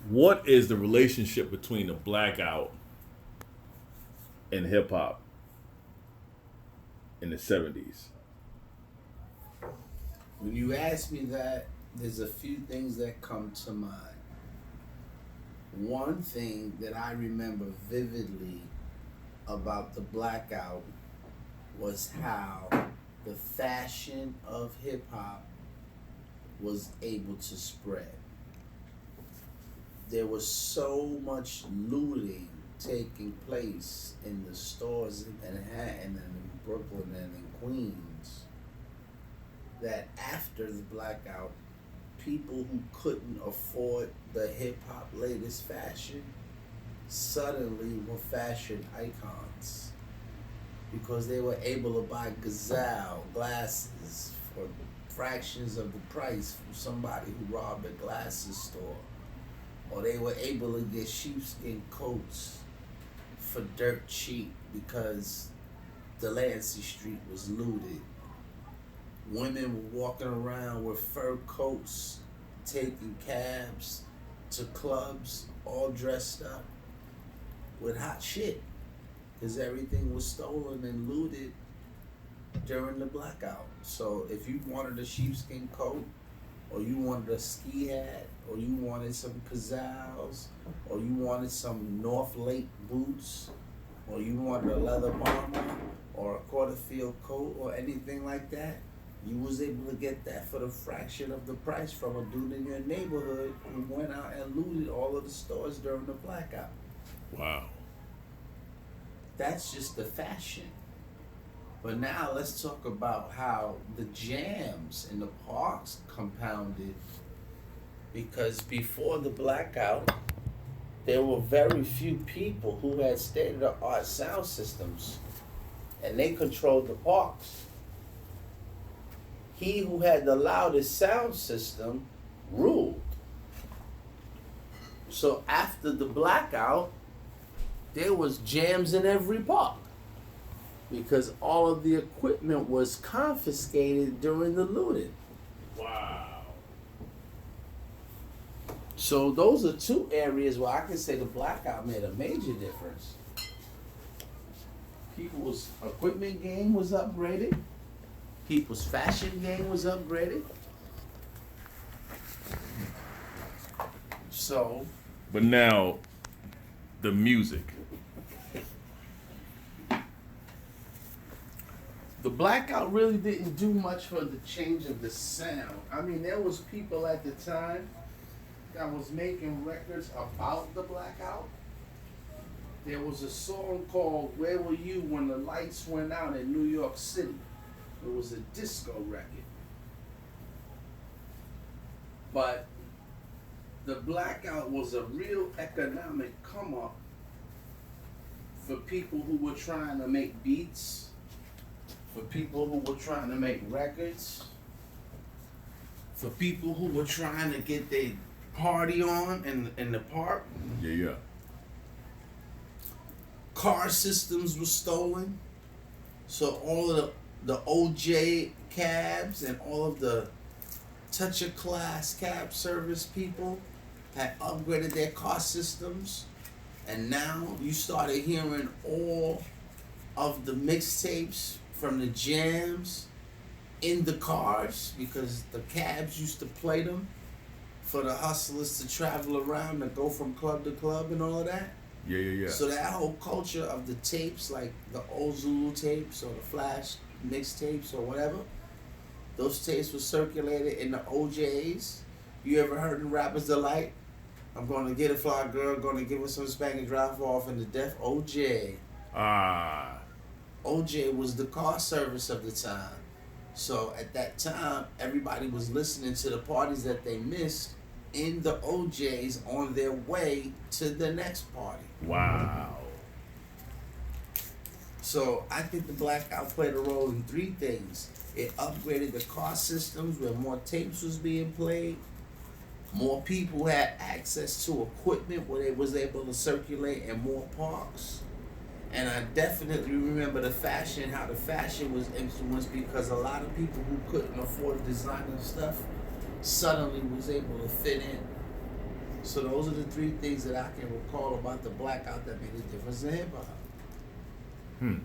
What is the relationship between the blackout and hip hop in the 70s? When you ask me that, there's a few things that come to mind. One thing that I remember vividly about the blackout was how the fashion of hip hop was able to spread. There was so much looting taking place in the stores in Manhattan and in Brooklyn and in Queens that after the blackout, people who couldn't afford the hip hop latest fashion suddenly were fashion icons because they were able to buy Gazelle glasses for fractions of the price from somebody who robbed a glasses store. Or they were able to get sheepskin coats for dirt cheap because Delancey Street was looted. Women were walking around with fur coats, taking cabs to clubs, all dressed up with hot shit because everything was stolen and looted during the blackout. So if you wanted a sheepskin coat, or you wanted a ski hat, or you wanted some Cazals, or you wanted some North Lake boots, or you wanted a leather bomber, or a Quarterfield coat, or anything like that, you was able to get that for the fraction of the price from a dude in your neighborhood who went out and looted all of the stores during the blackout. Wow. That's just the fashion. But now let's talk about how the jams in the parks compounded, because before the blackout, there were very few people who had state-of-the-art sound systems, and they controlled the parks. He who had the loudest sound system ruled. So after the blackout, there was jams in every park, because all of the equipment was confiscated during the looting. Wow. So those are two areas where I can say the blackout made a major difference. People's equipment game was upgraded. People's fashion game was upgraded. So, But now, the music. the blackout really didn't do much for the change of the sound. I mean, there was people at the time that was making records about the blackout. There was a song called "Where Were You When the Lights Went Out in New York City." It was a disco record. But the blackout was a real economic come up for people who were trying to make beats, for people who were trying to make records, for people who were trying to get their party on in the park. Yeah. Car systems were stolen. So all of the OJ cabs and all of the toucher class cab service people had upgraded their car systems. And now you started hearing all of the mixtapes from the jams in the cars, because the cabs used to play them for the hustlers to travel around and go from club to club and all of that. Yeah. So that whole culture of the tapes, like the old Zulu tapes or the Flash mixtapes or whatever, those tapes were circulated in the OJs. You ever heard of Rapper's Delight? I'm going to get a fly girl, going to give her some spank and drive off in the Def OJ. Ah. OJ was the car service of the time. So at that time, everybody was listening to the parties that they missed in the OJs on their way to the next party. Wow. So I think the blackout played a role in three things. It upgraded the car systems where more tapes was being played. More people had access to equipment where they was able to circulate in more parks. And I definitely remember the fashion, how the fashion was influenced, because a lot of people who couldn't afford designer stuff suddenly was able to fit in. So those are the three things that I can recall about the blackout that made a difference in hip hop. Hmm.